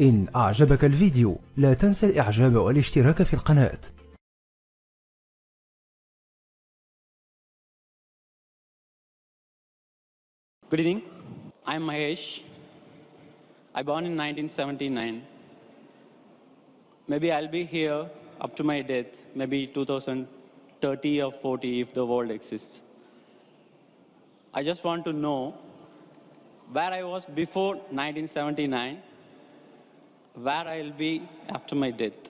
إن أعجبك الفيديو لا تنسى الإعجاب والاشتراك في القناة. Good evening. I'm Mahesh. I born in 1979. Maybe I'll be here up to my death, maybe 2030 or 40 if the world exists. I just want to know where I was before 1979, where I'll be after my death.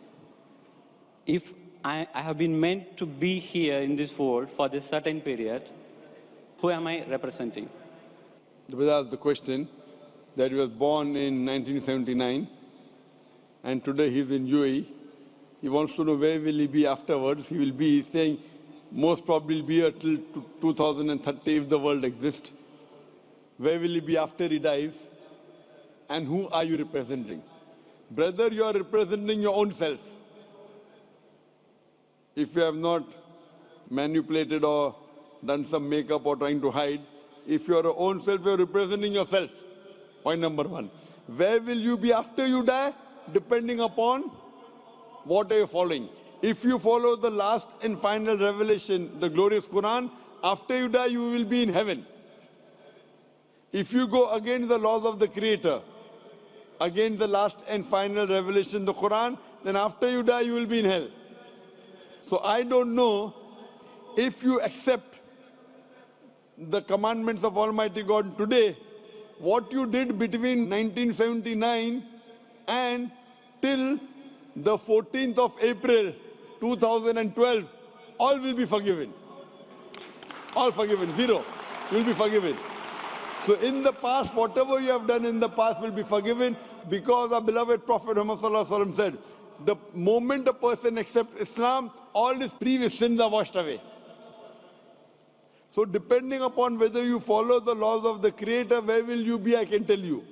If I have been meant to be here in this world for this certain period, who am I representing? The brother asked the question that he was born in 1979 and today he's in UAE. He wants to know where will he be afterwards. He will be saying most probably be here till 2030 if the world exists. Where will he be after he dies? And who are you representing? Brother, you are representing your own self. If you have not manipulated or done some makeup or trying to hide, if you are your own self, you are representing yourself. Point number one. Where will you be after you die? Depending upon what are you following. If you follow the last and final revelation, the glorious Quran, after you die, you will be in heaven. If you go against the laws of the Creator, against the last and final revelation, the Quran, then after you die, you will be in hell. So I don't know if you accept the commandments of Almighty God today, what you did between 1979 and till the 14th of April 2012, all will be forgiven. All forgiven, zero will be forgiven. So in the past, whatever you have done in the past will be forgiven because our beloved Prophet Muhammad said, the moment a person accepts Islam, all his previous sins are washed away. So depending upon whether you follow the laws of the Creator, where will you be, I can tell you.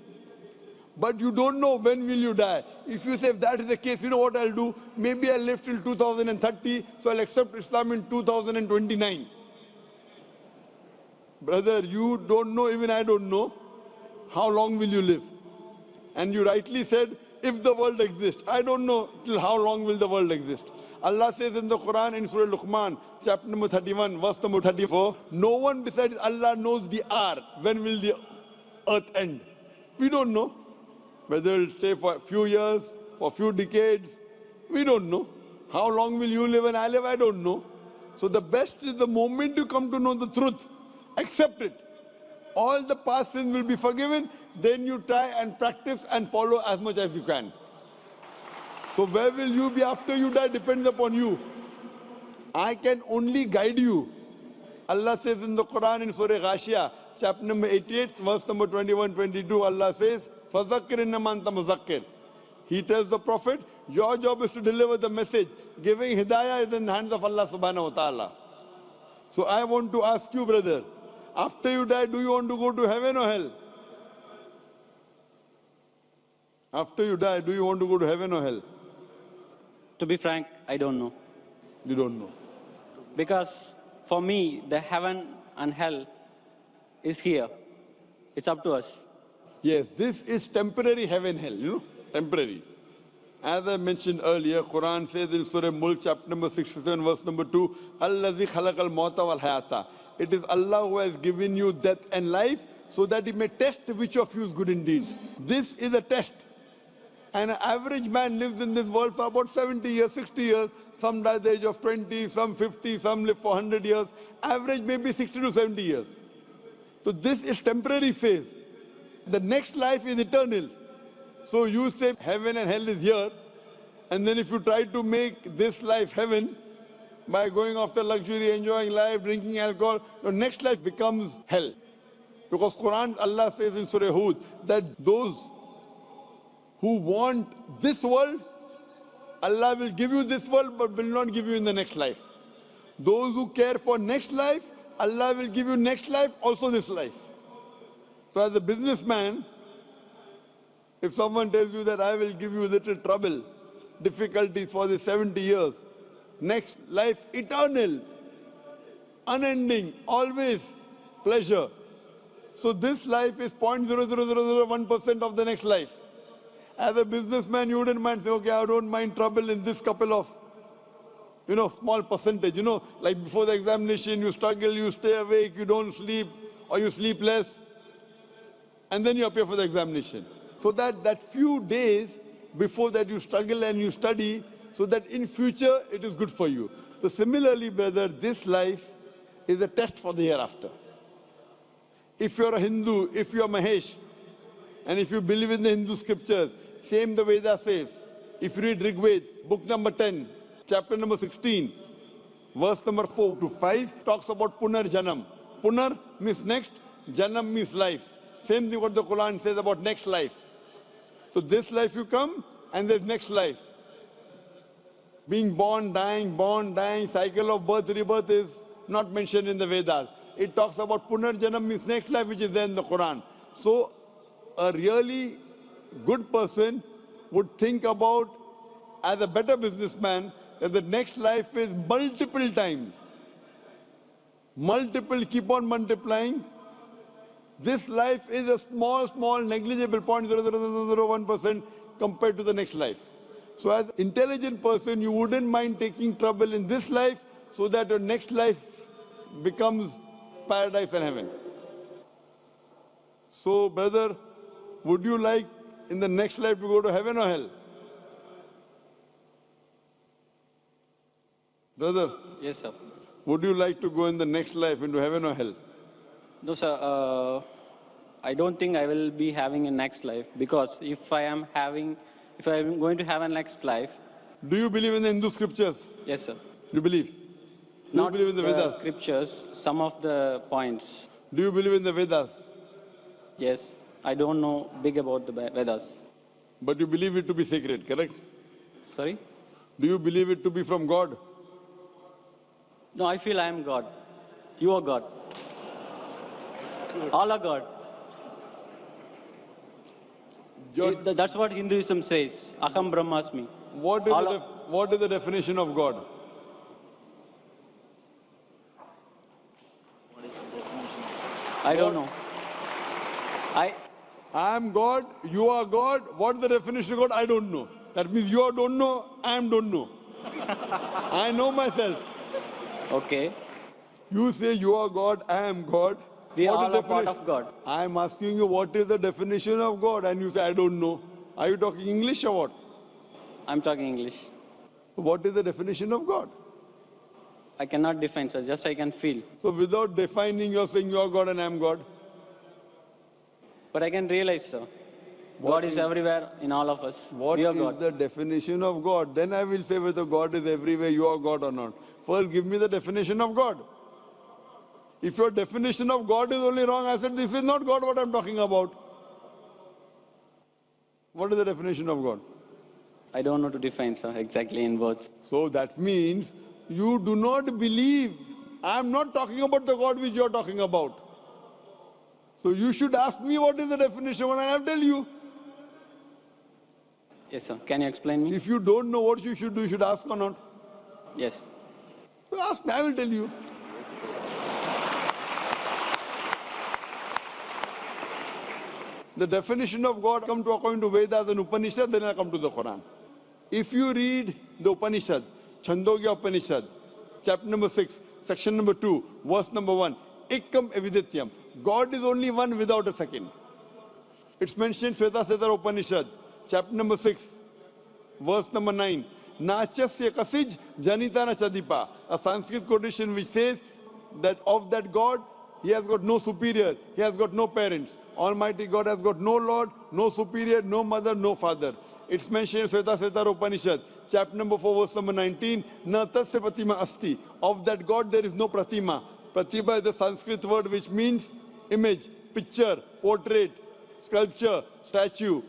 But you don't know when will you die. If you say, if that is the case, you know what I'll do? Maybe I'll live till 2030, so I'll accept Islam in 2029. Brother, you don't know, even I don't know, how long will you live? And you rightly said, if the world exists. I don't know till how long will the world exist. Allah says in the Quran in Surah Luqman, chapter number 31, verse number 34, no one besides Allah knows the hour. When will the earth end? We don't know. Whether it'll stay for a few years, for a few decades, we don't know. How long will you live and I live, I don't know. So the best is the moment you come to know the truth, accept it. All the past sins will be forgiven, then you try and practice and follow as much as you can. So where will you be after you die depends upon you. I can only guide you. Allah says in the Quran in Surah Ghashiyah, chapter number 88, verse number 21, 22, Allah says, فَذَكِّرْ إِنَّمَا أَنْتَ مُذَكِّرْ. He tells the Prophet, your job is to deliver the message. Giving hidayah is in the hands of Allah subhanahu wa ta'ala. So I want to ask you, brother, after you die, do you want to go to heaven or hell? After you die, do you want to go to heaven or hell? To be frank, I don't know. You don't know. Because for me, the heaven and hell is here. It's up to us. Yes, this is temporary heaven, hell, temporary. As I mentioned earlier, Quran says in Surah Mulk, chapter number 67, verse number 2, Allazi khalaqal mauta wal hayata. It is Allah who has given you death and life so that He may test which of you is good in deeds. This is a test. And an average man lives in this world for about 70 years, 60 years. Some die at the age of 20, some 50, some live for 100 years. Average maybe 60 to 70 years. So this is temporary phase. The next life is eternal. So you say heaven and hell is here. And then if you try to make this life heaven by going after luxury, enjoying life, drinking alcohol, your next life becomes hell. Because Quran, Allah says in Surah Hud that those who want this world, Allah will give you this world but will not give you in the next life. Those who care for next life, Allah will give you next life, also this life. So as a businessman, if someone tells you that I will give you little trouble, difficulties for the 70 years, next life eternal, unending, always pleasure. So this life is 0.00001% of the next life. As a businessman, you wouldn't mind saying, okay, I don't mind trouble in this couple of, small percentage. Like before the examination, you struggle, you stay awake, you don't sleep, or you sleep less, and then you appear for the examination. So that few days before that you struggle and you study, so that in future it is good for you. So similarly, brother, this life is a test for the hereafter. If you're a Hindu, if you're Mahesh, and if you believe in the Hindu scriptures, same the Veda says. If you read Rig Veda, book number 10, chapter number 16, verse number 4 to 5, talks about Punar Janam. Punar means next, Janam means life. Same thing what the Quran says about next life. So this life you come, and there's next life. Being born, dying, cycle of birth, rebirth is not mentioned in the Vedas. It talks about Punar Janam means next life, which is there in the Quran. So a really good person would think about, as a better businessman, that the next life is multiple times. Multiple, keep on multiplying. This life is a small, negligible 0.0001% compared to the next life. So as an intelligent person, you wouldn't mind taking trouble in this life so that your next life becomes paradise and heaven. So, brother, would you like in the next life to go to heaven or hell? Brother? Yes, sir. Would you like to go in the next life into heaven or hell? No, sir. I don't think I will be having a next life, because if I am going to have a next life. Do you believe in the Hindu scriptures? Yes, sir. You believe? Do Not you believe in the Vedas? Scriptures, some of the points. Do you believe in the Vedas? Yes. I don't know big about the Vedas. But you believe it to be sacred, correct? Sorry? Do you believe it to be from God? No, I feel I am God. You are God. All are God. That's what Hinduism says. Aham Brahmasmi. What is the definition of God? I don't know. I am God, you are God. What is the definition of God? I don't know. That means you don't know, I don't know. I know myself. Okay. You say you are God, I am God. We all are part of God. I am asking you what is the definition of God, and you say I don't know. Are you talking English or what? I'm talking English. What is the definition of God? I cannot define, sir. Just I can feel. So without defining, you're saying you are God and I am God? But I can realize, sir. God is everywhere in all of us. What is the definition of God? Then I will say whether God is everywhere, you are God or not. First, give me the definition of God. If your definition of God is only wrong, I said, this is not God what I'm talking about. What is the definition of God? I don't know to define, sir, exactly in words. So that means you do not believe. I'm not talking about the God which you're talking about. So you should ask me what is the definition when I have tell you. Yes, sir. Can you explain me? If you don't know what you should do, you should ask or not. Yes. So ask me, I will tell you. The definition of God come to according to Vedas and Upanishad, then I come to the Quran. If you read the Upanishad, Chandogya Upanishad, chapter number 6, section number 2, verse number 1, Ekam Evidityam. God is only one without a second. It's mentioned in Shveta Upanishad, chapter number 6, verse number 9. Nachasya kasij janitana chadipa. A Sanskrit quotation which says that of that God, he has got no superior, he has got no parents. Almighty God has got no Lord, no superior, no mother, no father. It's mentioned in Shveta Upanishad, chapter number 4, verse number 19. Na tasya pratima asti. Of that God there is no pratima. Pratima is the Sanskrit word which means image, picture, portrait, sculpture, statue.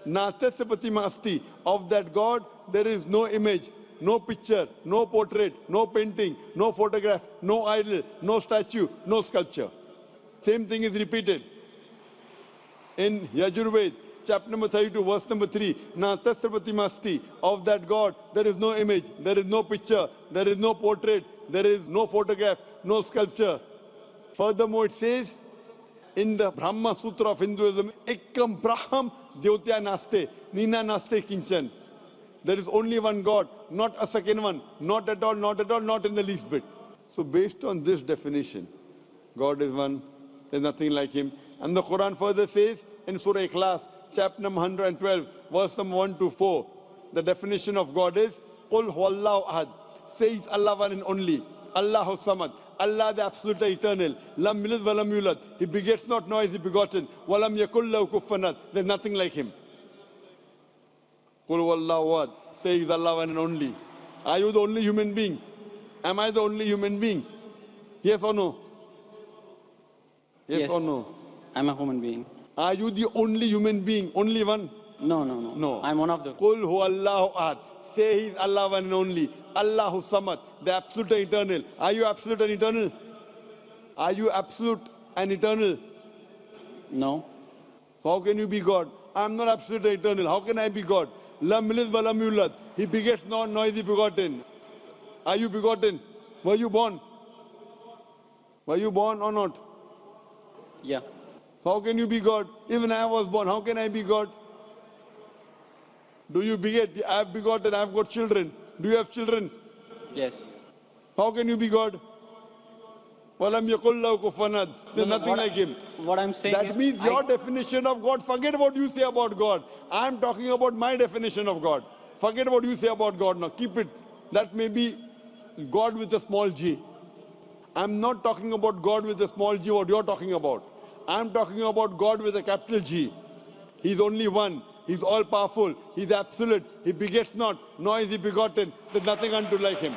Na tasya pratima asti. Of that God there is no image, no picture, no portrait, no painting, no photograph, no idol, no statue, no sculpture. Same thing is repeated in Yajurved, chapter number 32, verse number 3. Na tasya pratima asti. Of that God there is no image, there is no picture, there is no portrait, there is no photograph, no sculpture. Furthermore, it says In the Brahma Sutra of Hinduism, Ekam Braham Devatya Naste, Nina Naste Kinchan. There is only one God, not a second one, not at all, not at all, not in the least bit. So based on this definition, God is one, there's nothing like him. And the Quran further says in Surah Ikhlas, chapter number 112, verse number 1 to 4, the definition of God is, Qul huwallahu ahad, says Allah one and only, Allahu samad, Allah the absolute eternal, lam yalid wa lam yulad, he begets not nor is he begotten, wa lam yakul lahu kufuwan ahad, there's nothing like him. Qul huwallahu ahad, says Allah one and only. Are you the only human being? Am I the only human being? Yes or no? Yes or no? I'm a human being. Are you the only human being? Only one? No. I'm one of the. Qul huwallahu ahad. Say he is Allah one and only. Allahu samad, the absolute and eternal. Are you absolute and eternal? Are you absolute and eternal? No. So how can you be God? I'm not absolute and eternal. How can I be God? Lam yalid wa lam yulad. He begets not, nor is he begotten. Are you begotten? Were you born? Were you born or not? Yeah. So how can you be God? Even I was born. How can I be God? Do you beget? I have begotten. I have got children. Do you have children? Yes. How can you be God? Walam yakul lahu kufuwan ahad. There's nothing like him. What I'm saying That is, means your definition of God, forget what you say about God. I'm talking about my definition of God. Forget what you say about God now. Keep it. That may be God with a small g. I'm not talking about God with a small g, what you're talking about. I'm talking about God with a capital G. He's only one. He's all powerful. He's absolute. He begets not, nor is he begotten. There's nothing unto like him.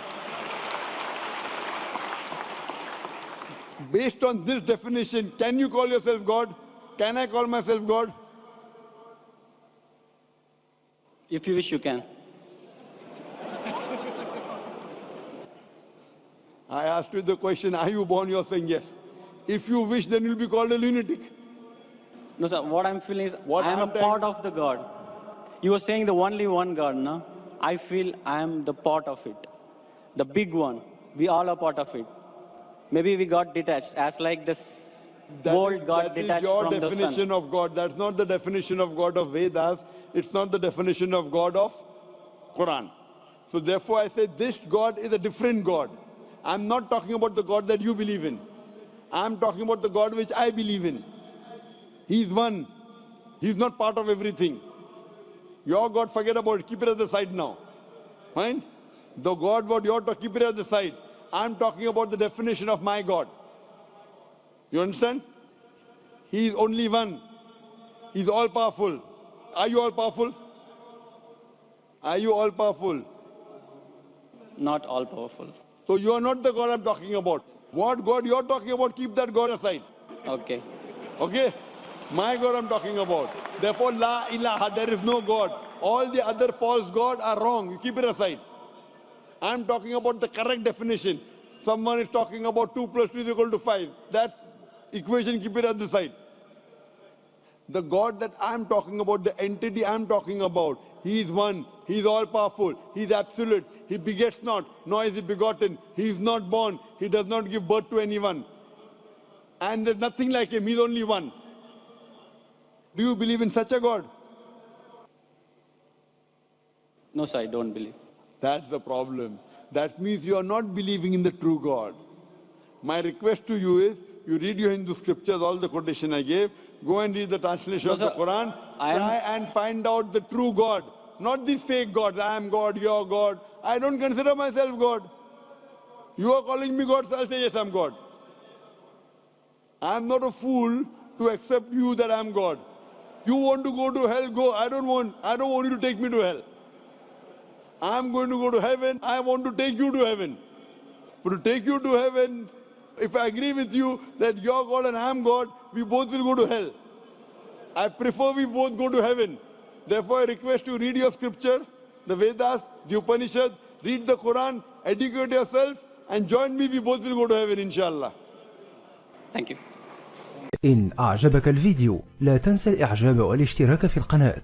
Based on this definition, can you call yourself God? Can I call myself God? if you wish, you can. I asked you the question, are you born? You're saying yes. If you wish, then you'll be called a lunatic. No, sir. What I'm feeling is, What I am a I'm part of the God. You were saying the only one God, no? I feel I am the part of it. The big one. We all are part of it. Maybe we got detached, as like this world got detached from the sun. That is your definition of God. That's not the definition of God of Vedas. It's not the definition of God of Quran. So therefore I say this God is a different God. I'm not talking about the God that you believe in. I'm talking about the God which I believe in. He's one. He's not part of everything. Your God, forget about it. Keep it at the side now. Fine? The God, what you're talking, keep it at the side. I'm talking about the definition of my God. You understand? He is only one. He's all powerful. Are you all powerful? Are you all powerful? Not all powerful. So you are not the God I'm talking about. What God you're talking about, keep that God aside. Okay. Okay? My God I'm talking about. Therefore, La ilaha, there is no God. All the other false gods are wrong. You keep it aside. I'm talking about the correct definition. Someone is talking about 2 plus 2 is equal to 5. That equation, keep it at the side. The God that I'm talking about, the entity I'm talking about, He is one. He is all powerful. He is absolute. He begets not, nor is he begotten. He is not born. He does not give birth to anyone. And there's nothing like him. He's only one. Do you believe in such a God? No, sir, I don't believe. That's the problem. That means you are not believing in the true God. My request to you is, you read your Hindu scriptures, all the quotation I gave, go and read the translation of the Quran, try and find out the true God. Not these fake gods, I am God, you are God. I don't consider myself God. You are calling me God, so I'll say yes, I'm God. I'm not a fool to accept you that I'm God. You want to go to hell, go. I don't want you to take me to hell. I'm going to go to heaven. I want to take you to heaven. But to take you to heaven, if I agree with you that you're God and I'm God, we both will go to hell. I prefer we both go to heaven. Therefore, I request you read your scripture, the Vedas, the Upanishad, read the Quran, educate yourself, and join me. We both will go to heaven, inshallah. Thank you. إن أعجبك الفيديو لا تنسى الإعجاب والاشتراك في القناة.